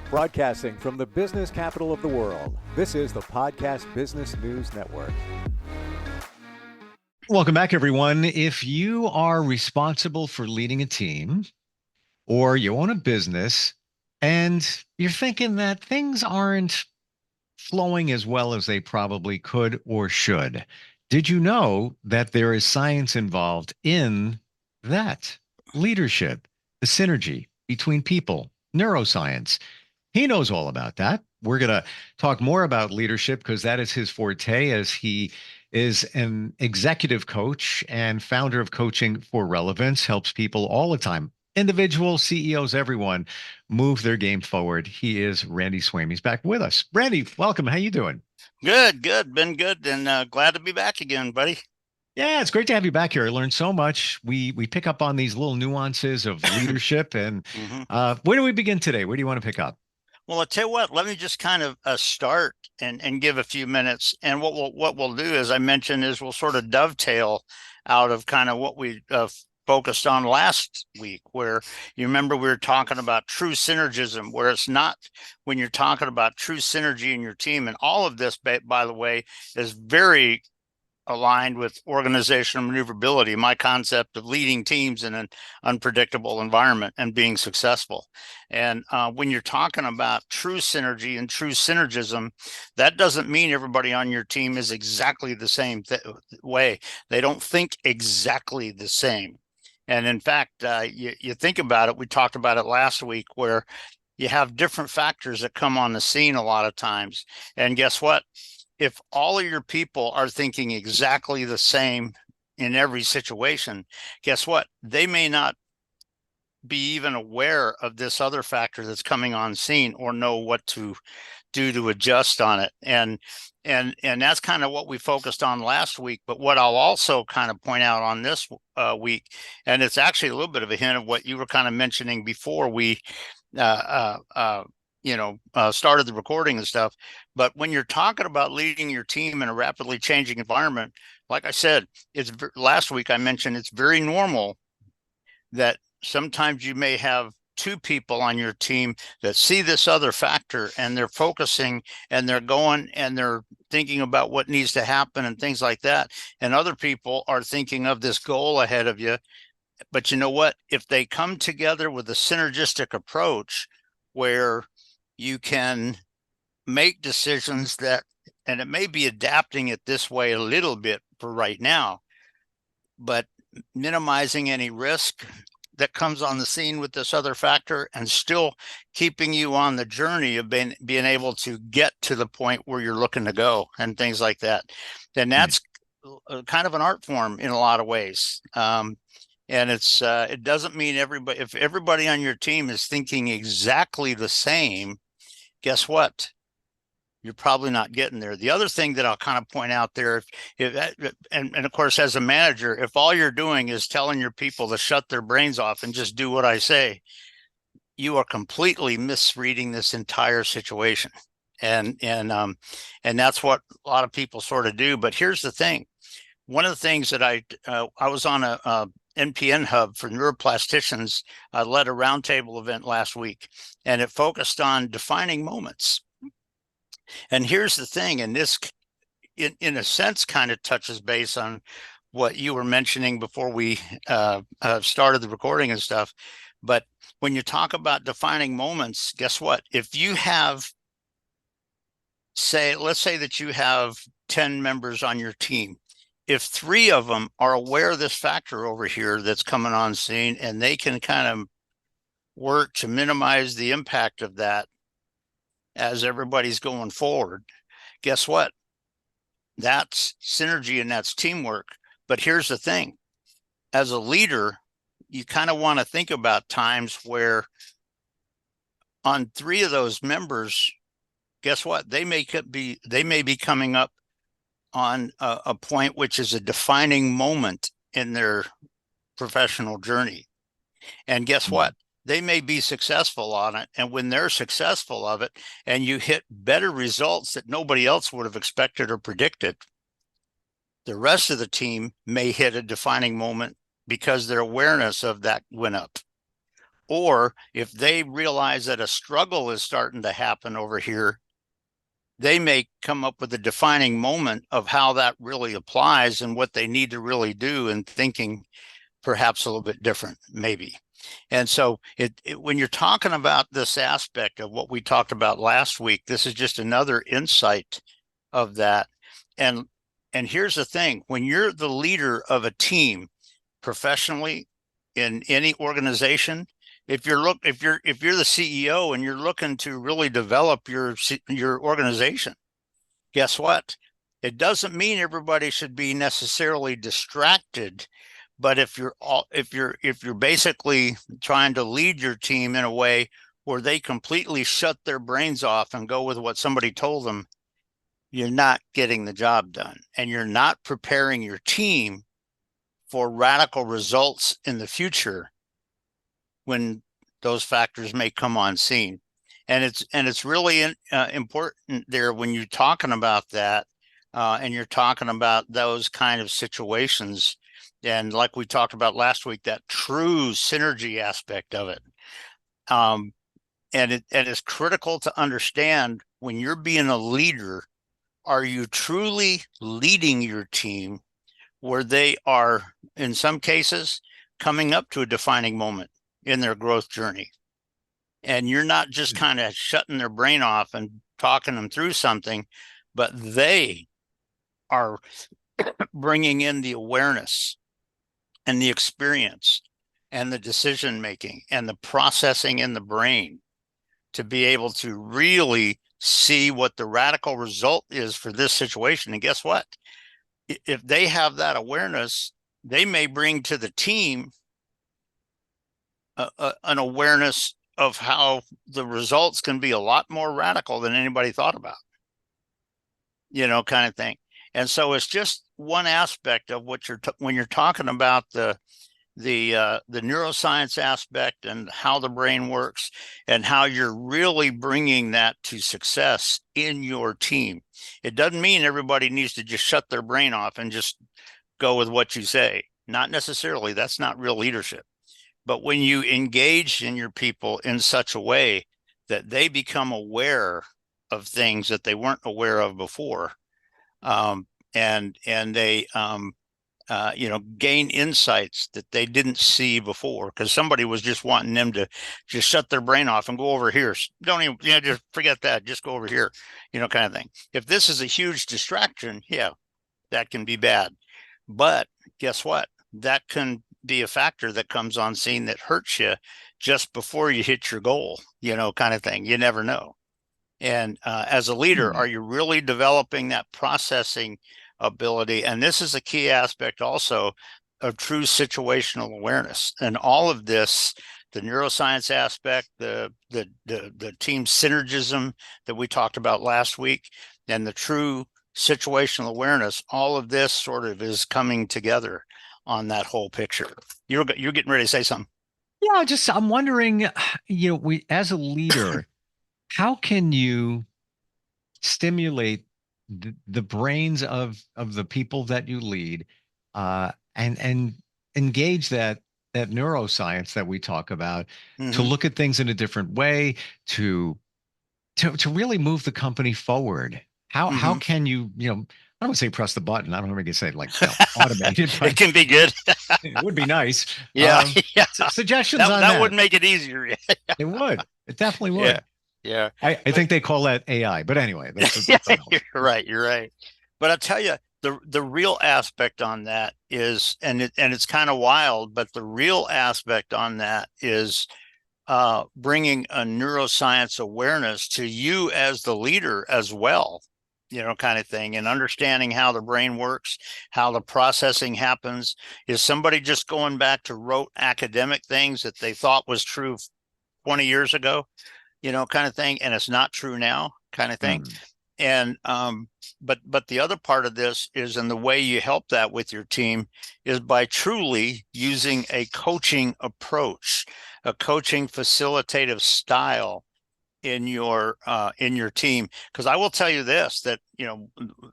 Broadcasting from the business capital of the world, this is the Podcast Business News Network. Welcome back, everyone. If you are responsible for leading a team or you own a business and you're thinking that things aren't flowing as well as they probably could or should, did you know that there is science involved in that? Leadership, the synergy between people, neuroscience. He knows all about that. We're going to talk more about leadership because that is his forte, as he is an executive coach and founder of Coaching for Relevance, helps people all the time, individuals, CEOs, everyone, move their game forward. He is Randy Swaim. He's back with us. Randy, welcome. How you doing? Good. Been good, and glad to be back again, buddy. Yeah, it's great to have you back here. I learned so much. We pick up on these little nuances of leadership. And hmm where do we begin today? Where do you want to pick up? Well, I'll tell you what. Let me just kind of start and give a few minutes. And what we'll do, as I mentioned, is we'll sort of dovetail out of kind of what we focused on last week, where you remember we were talking about true synergism, where it's not when you're talking about true synergy in your team. And all of this, by the way, is very aligned with organizational maneuverability, my concept of leading teams in an unpredictable environment and being successful. And when you're talking about true synergy and true synergism, that doesn't mean everybody on your team is exactly the same way. They don't think exactly the same. And in fact, you think about it, we talked about it last week, where you have different factors that come on the scene a lot of times. And guess what? If all of your people are thinking exactly the same in every situation, guess what? They may not be even aware of this other factor that's coming on scene or know what to do to adjust on it. And that's kind of what we focused on last week. But what I'll also kind of point out on this week, and it's actually a little bit of a hint of what you were kind of mentioning before we started the recording and stuff. But when you're talking about leading your team in a rapidly changing environment, like I said, it's last week I mentioned it's very normal that sometimes you may have two people on your team that see this other factor and they're focusing and they're going and they're thinking about what needs to happen and things like that. And other people are thinking of this goal ahead of you. But you know what? If they come together with a synergistic approach where you can make decisions that, and it may be adapting it this way a little bit for right now, but minimizing any risk that comes on the scene with this other factor and still keeping you on the journey of being able to get to the point where you're looking to go and things like that, then that's kind of an art form in a lot of ways. And it doesn't mean everybody, if everybody on your team is thinking exactly the same, guess what? You're probably not getting there. The other thing that I'll kind of point out there, and of course, as a manager, if all you're doing is telling your people to shut their brains off and just do what I say, you are completely misreading this entire situation. And that's what a lot of people sort of do. But here's the thing. One of the things that I was on a NPN hub for neuroplasticians. I led a roundtable event last week, and it focused on defining moments. And here's the thing, and this, in a sense, kind of touches base on what you were mentioning before we started the recording and stuff. But when you talk about defining moments, guess what? If you have, let's say that you have 10 members on your team. If 3 of them are aware of this factor over here that's coming on scene, and they can kind of work to minimize the impact of that as everybody's going forward, guess what? That's synergy and that's teamwork. But here's the thing. As a leader, you kind of want to think about times where on 3 of those members, guess what? They may be coming up on a point which is a defining moment in their professional journey. And guess what? They may be successful on it. And when they're successful of it and you hit better results that nobody else would have expected or predicted, the rest of the team may hit a defining moment because their awareness of that went up. Or if they realize that a struggle is starting to happen over here, they may come up with a defining moment of how that really applies and what they need to really do, and thinking perhaps a little bit different, maybe. And so when you're talking about this aspect of what we talked about last week, this is just another insight of that. And here's the thing: when you're the leader of a team professionally in any organization, if you're the CEO and you're looking to really develop your organization, guess what? It doesn't mean everybody should be necessarily distracted, but if you're basically trying to lead your team in a way where they completely shut their brains off and go with what somebody told them, you're not getting the job done, and you're not preparing your team for radical results in the future when those factors may come on scene. And it's really important there when you're talking about that, and you're talking about those kind of situations. And like we talked about last week, that true synergy aspect of it. And it's critical to understand when you're being a leader, are you truly leading your team where they are, in some cases, coming up to a defining moment in their growth journey? And you're not just kind of shutting their brain off and talking them through something, but they are bringing in the awareness and the experience and the decision making and the processing in the brain to be able to really see what the radical result is for this situation. And guess what? If they have that awareness, they may bring to the team an awareness of how the results can be a lot more radical than anybody thought about, kind of thing. And so it's just one aspect of what when you're talking about the neuroscience aspect and how the brain works and how you're really bringing that to success in your team. It doesn't mean everybody needs to just shut their brain off and just go with what you say. Not necessarily. That's not real leadership. But when you engage in your people in such a way that they become aware of things that they weren't aware of before, and they gain insights that they didn't see before, because somebody was just wanting them to just shut their brain off and go over here. Don't even, just forget that. Just go over here, kind of thing. If this is a huge distraction, yeah, that can be bad. But guess what? That can be a factor that comes on scene that hurts you just before you hit your goal, kind of thing. You never know. And as a leader, are you really developing that processing ability? And this is a key aspect also of true situational awareness. And all of this, the neuroscience aspect, the team synergism that we talked about last week, and the true situational awareness, all of this sort of is coming together on that whole picture. You're getting ready to say something. Yeah, I'm wondering, we as a leader, how can you stimulate the brains of the people that you lead, and engage that neuroscience that we talk about, to look at things in a different way, to really move the company forward? How can you, I don't want to say press the button. I don't know if I can say like automated, but it can be good. It would be nice. Yeah. Suggestions on that. That would make it easier. It would. It definitely would. Yeah. I think they call that AI, but anyway. You're right. But I'll tell you, the real aspect on that is, and it's kind of wild, but the real aspect on that is bringing a neuroscience awareness to you as the leader as well, kind of thing, and understanding how the brain works, how the processing happens. Is somebody just going back to rote academic things that they thought was true 20 years ago, kind of thing, and it's not true now, kind of thing? And but the other part of this is, and the way you help that with your team is by truly using a coaching approach, a coaching facilitative style in your team. Because I will tell you this, that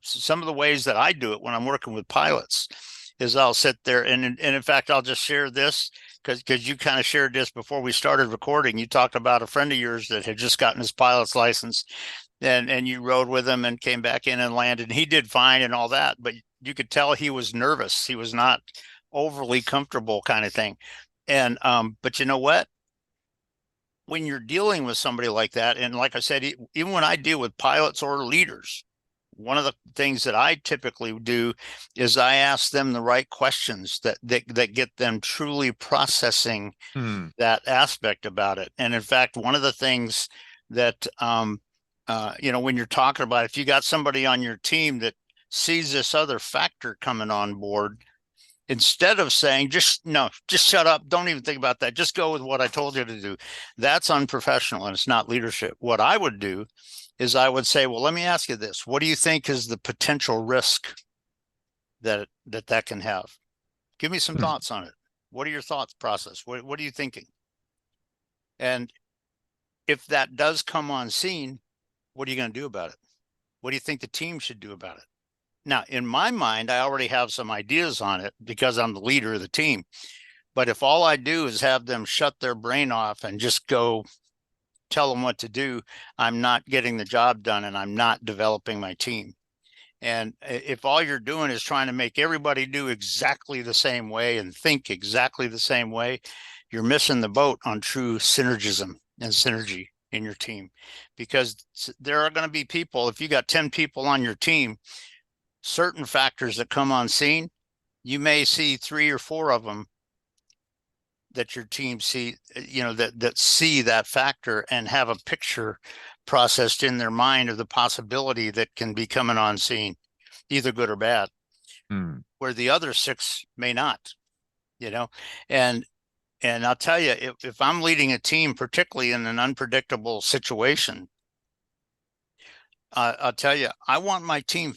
some of the ways that I do it when I'm working with pilots is I'll sit there and in fact, I'll just share this because you kind of shared this before we started recording. You talked about a friend of yours that had just gotten his pilot's license, and you rode with him and came back in and landed. He did fine and all that, but you could tell he was nervous. He was not overly comfortable, kind of thing. And but you know what? When you're dealing with somebody like that, and like I said, even when I deal with pilots or leaders, one of the things that I typically do is I ask them the right questions that get them truly processing that aspect about it. And in fact, one of the things that when you're talking about, if you got somebody on your team that sees this other factor coming on board, instead of saying, just shut up, don't even think about that, just go with what I told you to do, that's unprofessional and it's not leadership. What I would do is I would say, well, let me ask you this. What do you think is the potential risk that can have? Give me some thoughts on it. What are your thoughts process? What are you thinking? And if that does come on scene, what are you going to do about it? What do you think the team should do about it? Now, in my mind, I already have some ideas on it because I'm the leader of the team. But if all I do is have them shut their brain off and just go tell them what to do, I'm not getting the job done and I'm not developing my team. And if all you're doing is trying to make everybody do exactly the same way and think exactly the same way, you're missing the boat on true synergism and synergy in your team. Because there are going to be people, if you got 10 people on your team, certain factors that come on scene, you may see 3 or 4 of them that your team see, that see that factor and have a picture processed in their mind of the possibility that can be coming on scene, either good or bad, where the other 6 may not, and I'll tell you, if I'm leading a team, particularly in an unpredictable situation, I'll tell you, I want my team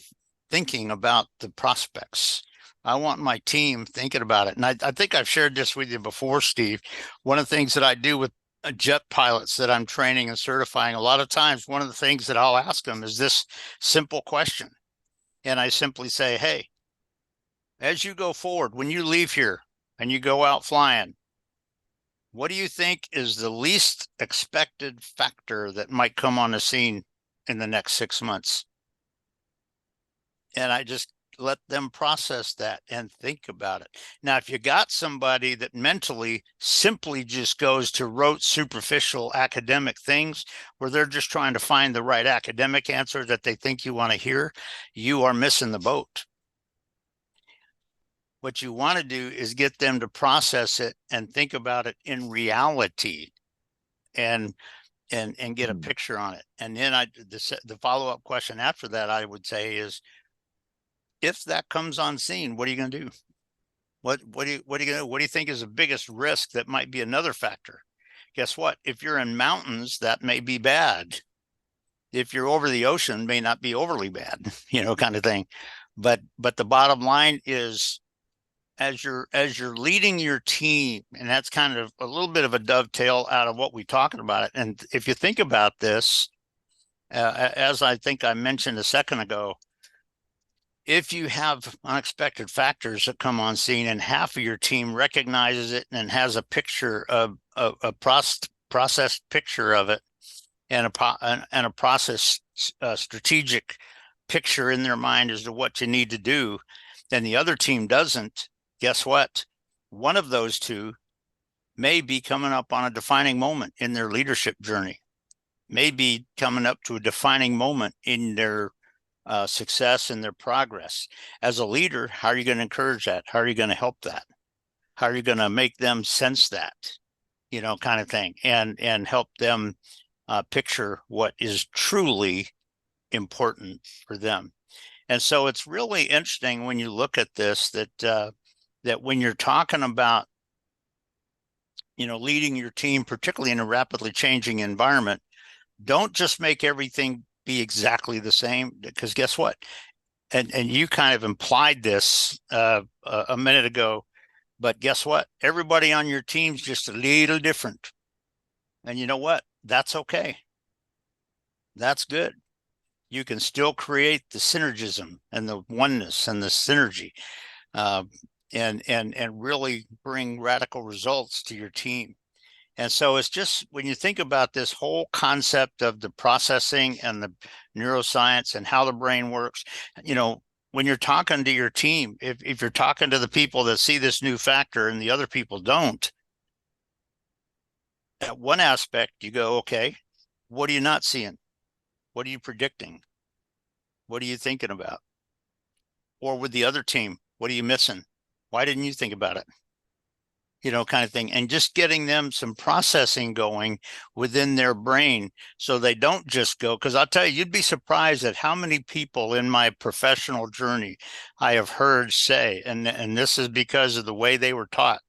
thinking about the prospects. I want my team thinking about it. And I think I've shared this with you before, Steve. One of the things that I do with jet pilots that I'm training and certifying, a lot of times, one of the things that I'll ask them is this simple question. And I simply say, hey, as you go forward, when you leave here and you go out flying, what do you think is the least expected factor that might come on the scene in the next 6 months? And I just let them process that and think about it. Now, if you got somebody that mentally simply just goes to rote, superficial academic things where they're just trying to find the right academic answer that they think you want to hear, you are missing the boat. What you want to do is get them to process it and think about it in reality and get a picture on it. And then the follow-up question after that, I would say, is, if that comes on scene, what are you going to do? What are you going to do? What do you think is the biggest risk that might be another factor? Guess what? If you're in mountains, that may be bad. If you're over the ocean, may not be overly bad, kind of thing. But the bottom line is, as you're leading your team, and that's kind of a little bit of a dovetail out of what we're talking about. And if you think about this, as I think I mentioned a second ago, if you have unexpected factors that come on scene and half of your team recognizes it and has a picture of a processed picture of it and a process strategic picture in their mind as to what you need to do, then the other team doesn't, guess what? One of those 2 may be coming up on a defining moment in their leadership journey, may be coming up to a defining moment in their success and their progress. As a leader, how are you going to encourage that? How are you going to help that? How are you going to make them sense that, kind of thing, and help them picture what is truly important for them? And so it's really interesting when you look at this, that when you're talking about, leading your team, particularly in a rapidly changing environment, don't just make everything be exactly the same, because guess what? And you kind of implied this a minute ago, but guess what? Everybody on your team's just a little different. And you know what? That's okay. That's good. You can still create the synergism and the oneness and the synergy. and really bring radical results to your team. And so it's just, when you think about this whole concept of the processing and the neuroscience and how the brain works, when you're talking to your team, if you're talking to the people that see this new factor and the other people don't, at one aspect you go, okay, what are you not seeing? What are you predicting? What are you thinking about? Or with the other team, what are you missing? Why didn't you think about it? Kind of thing. And just getting them some processing going within their brain so they don't just go, because I'll tell you, you'd be surprised at how many people in my professional journey I have heard say, and this is because of the way they were taught.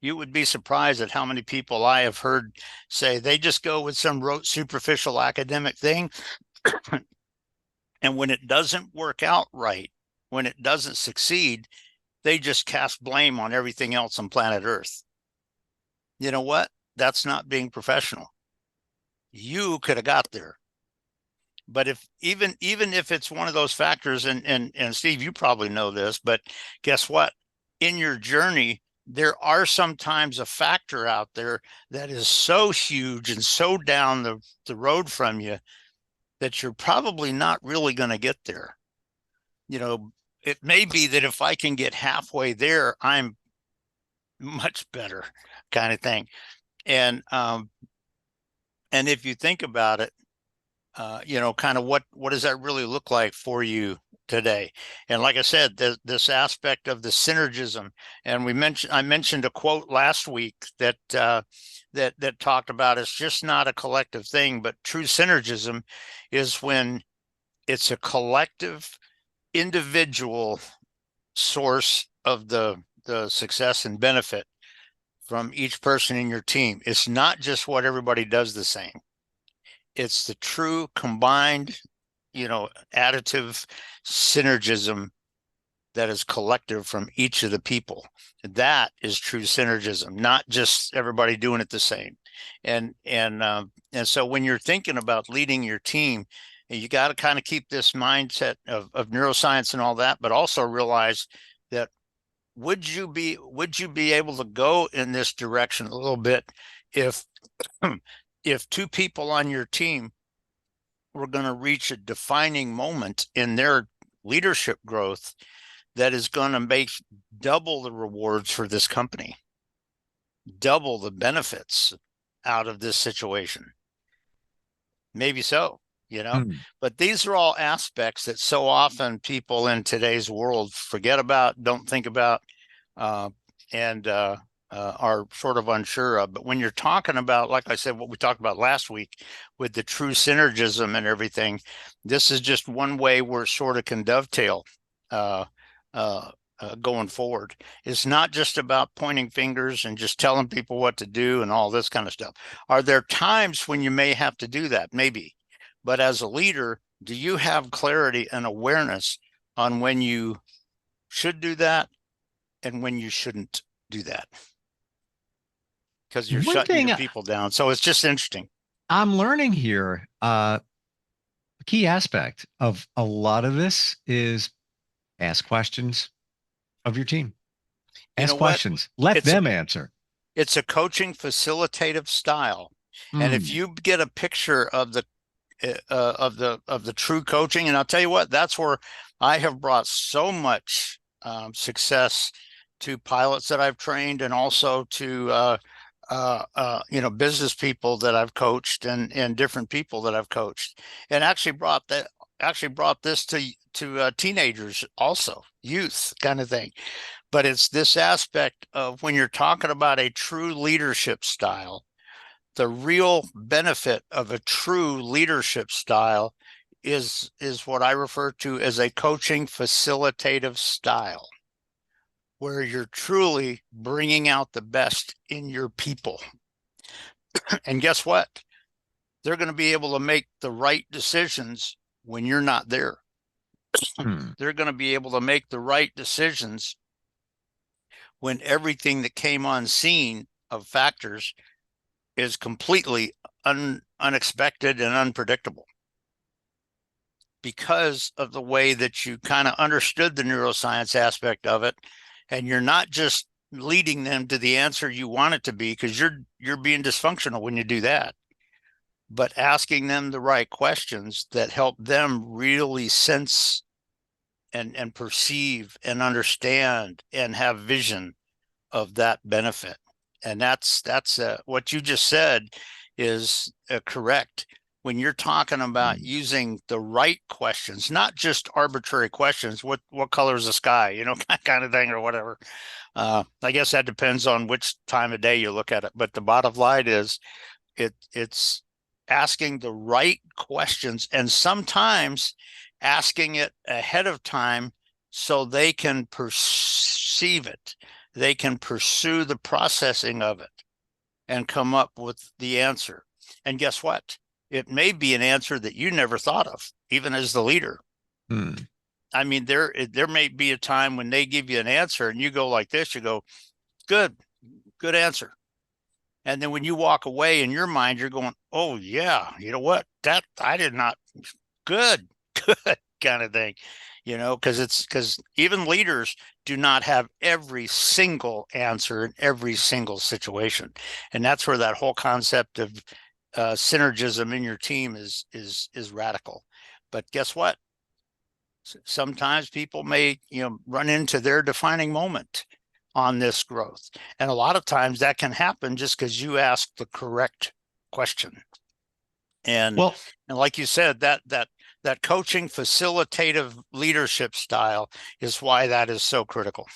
You would be surprised at how many people I have heard say they just go with some rote, superficial academic thing. And when it doesn't work out right, when it doesn't succeed, they just cast blame on everything else on planet Earth. You know what? That's not being professional. You could have got there. But if even if it's one of those factors, and Steve, you probably know this, but guess what? In your journey, there are sometimes a factor out there that is so huge and so down the road from you that you're probably not really going to get there. It may be that if I can get halfway there, I'm much better, kind of thing. And if you think about it, kind of what does that really look like for you today? And like I said, this aspect of the synergism, and I mentioned a quote last week that talked about it's just not a collective thing, but true synergism is when it's a collective, individual source of the success and benefit from each person in your team. It's not just what everybody does the same. It's the true combined, additive synergism that is collective from each of the people. That is true synergism, not just everybody doing it the same. And so when you're thinking about leading your team, you got to kind of keep this mindset of neuroscience and all that, but also realize that would you be able to go in this direction a little bit if two people on your team were going to reach a defining moment in their leadership growth that is going to make double the rewards for this company, double the benefits out of this situation? Maybe so. But these are all aspects that so often people in today's world forget about, don't think about, and are sort of unsure of. But when you're talking about, like I said, what we talked about last week with the true synergism and everything, this is just one way we're sort of can dovetail going forward. It's not just about pointing fingers and just telling people what to do and all this kind of stuff. Are there times when you may have to do that? Maybe. But as a leader, do you have clarity and awareness on when you should do that and when you shouldn't do that? Because you're shutting your people down. So it's just interesting. I'm learning here. A key aspect of a lot of this is ask questions of your team. Ask questions. Let them answer. It's a coaching facilitative style. And if you get a picture of the true coaching, and I'll tell you what, that's where I have brought so much success to pilots that I've trained, and also to business people that I've coached, and different people that I've coached, and actually brought this to teenagers, also youth kind of thing. But it's this aspect of when you're talking about a true leadership style, the real benefit of a true leadership style is what I refer to as a coaching facilitative style, where you're truly bringing out the best in your people. And guess what? They're going to be able to make the right decisions when you're not there. They're going to be able to make the right decisions when everything that came on scene of factors is completely unexpected and unpredictable. because of the way that you kind of understood the neuroscience aspect of it, and you're not just leading them to the answer you want it to be, because you're being dysfunctional when you do that, but asking them the right questions that help them really sense and perceive and understand and have vision of that benefit. And that's what you just said is correct. When you're talking about using the right questions, not just arbitrary questions, what color is the sky, you know, kind of thing or whatever. I guess that depends on which time of day you look at it. But the bottom line is it's asking the right questions, and sometimes asking it ahead of time so they can perceive it. They can pursue the processing of it and come up with the answer. And guess what? It may be an answer that you never thought of, even as the leader. I mean, there may be a time when they give you an answer and you go like this, you go, good answer. And then when you walk away in your mind, you're going, oh yeah, you know what? That I did not, good kind of thing, you know, because even leaders do not have every single answer in every single situation. And that's where that whole concept of synergism in your team is radical. But guess what? Sometimes people may, you know, run into their defining moment on this growth. And a lot of times that can happen just because you ask the correct question. And like you said, that coaching facilitative leadership style is why that is so critical.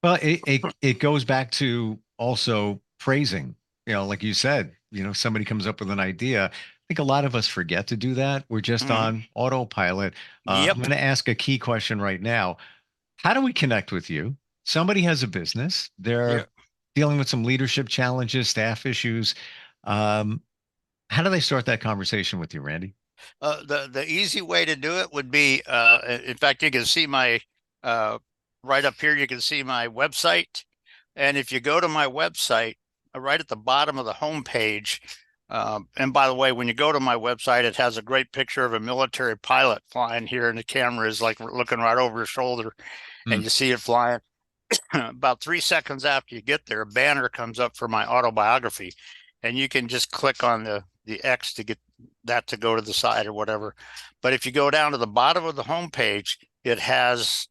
Well, it goes back to also praising, you know, like you said, you know, somebody comes up with an idea. I think a lot of us forget to do that. We're just on autopilot. Yep. I'm going to ask a key question right now. How do we connect with you? Somebody has a business. They're dealing with some leadership challenges, staff issues. How do they start that conversation with you, Randy? The easy way to do it would be, in fact, you can see my right up here, you can see my website. And if you go to my website, right at the bottom of the homepage, and by the way, when you go to my website, it has a great picture of a military pilot flying here, and the camera is like looking right over his shoulder, and you see it flying. About 3 seconds after you get there, a banner comes up for my autobiography, and you can just click on the X to get that to go to the side or whatever. But if you go down to the bottom of the homepage, it has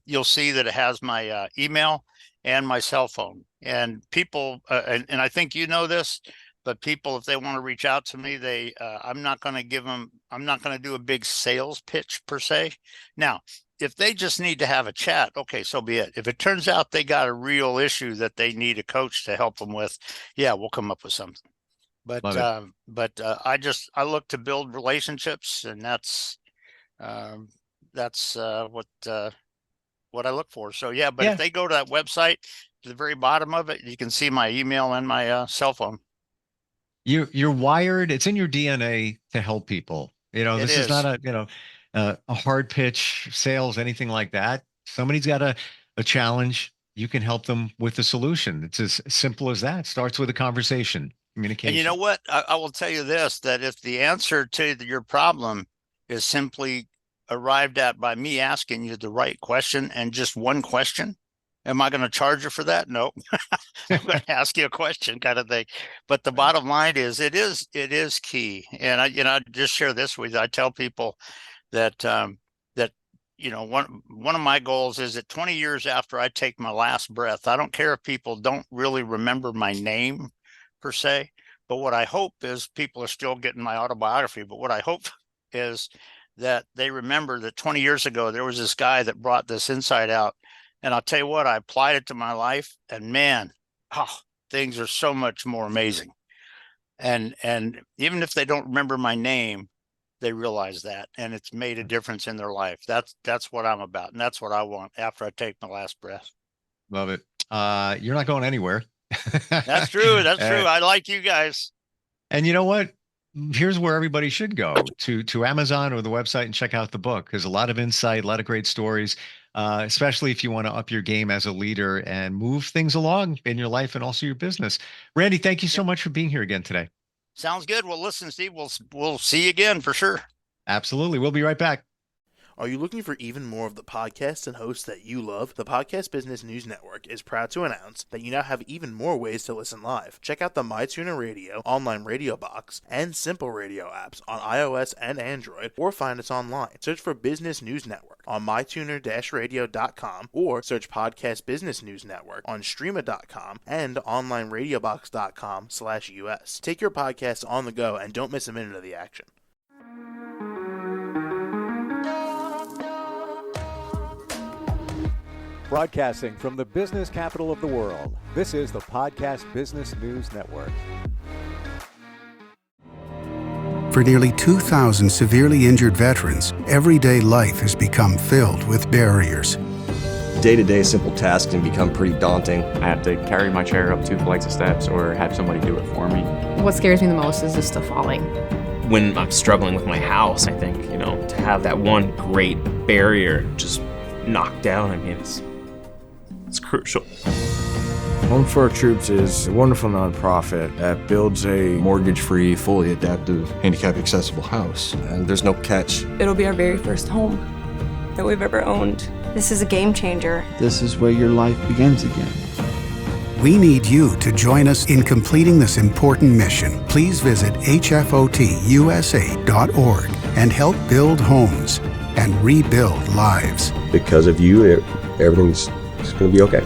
you'll see that it has my email and my cell phone. And people, and I think you know this, but people, if they want to reach out to me, I'm not going to do a big sales pitch per se. Now, if they just need to have a chat, okay, so be it. If it turns out they got a real issue that they need a coach to help them with, yeah, we'll come up with something. But I look to build relationships, and that's what I look for. So yeah, but if they go to that website, to the very bottom of it, you can see my email and my cell phone. You're wired. It's in your DNA to help people. You know, this is not a hard pitch sales, anything like that. Somebody's got a challenge. You can help them with the solution. It's as simple as that. Starts with a conversation, communication. And you know what? I will tell you this, that if the answer to your problem is simply arrived at by me asking you the right question and just one question, am I going to charge you for that? No. I'm going to ask you a question kind of thing. But the bottom line is it is key. And I just share this with you. I tell people that one of my goals is that 20 years after I take my last breath, I don't care if people don't really remember my name per se, but what I hope is people are still getting my autobiography. But what I hope is that they remember that 20 years ago, there was this guy that brought this insight out. And I'll tell you what, I applied it to my life, and man, things are so much more amazing. And even if they don't remember my name, they realize that, and it's made a difference in their life. That's what I'm about, and that's what I want after I take my last breath. Love it. You're not going anywhere. That's true. That's true. I like you guys. And you know what? Here's where everybody should go to Amazon or the website and check out the book. There's a lot of insight, a lot of great stories, especially if you want to up your game as a leader and move things along in your life and also your business. Randy, thank you so much for being here again today. Sounds good. Well, listen, Steve, we'll see you again for sure. Absolutely. We'll be right back. Are you looking for even more of the podcasts and hosts that you love? The Podcast Business News Network is proud to announce that you now have even more ways to listen live. Check out the MyTuner Radio, online radio box, and Simple Radio apps on iOS and Android, or find us online. Search for Business News Network on mytuner-radio.com, or search Podcast Business News Network on streama.com and onlineradiobox.com/US. Take your podcast on the go and don't miss a minute of the action. Broadcasting from the business capital of the world, this is the Podcast Business News Network. For nearly 2,000 severely injured veterans, everyday life has become filled with barriers. Day-to-day simple tasks can become pretty daunting. I have to carry my chair up 2 flights of steps or have somebody do it for me. What scares me the most is just the falling. When I'm struggling with my house, I think, to have that one great barrier just knocked down, it's crucial. Home for Our Troops is a wonderful nonprofit that builds a Mortgage-free, fully adaptive, handicap-accessible house. And there's no catch. It'll be our very first home that we've ever owned. This is a game changer. This is where your life begins again. We need you to join us in completing this important mission. Please visit hfotusa.org and help build homes and rebuild lives. Because of you, everything's going to be okay.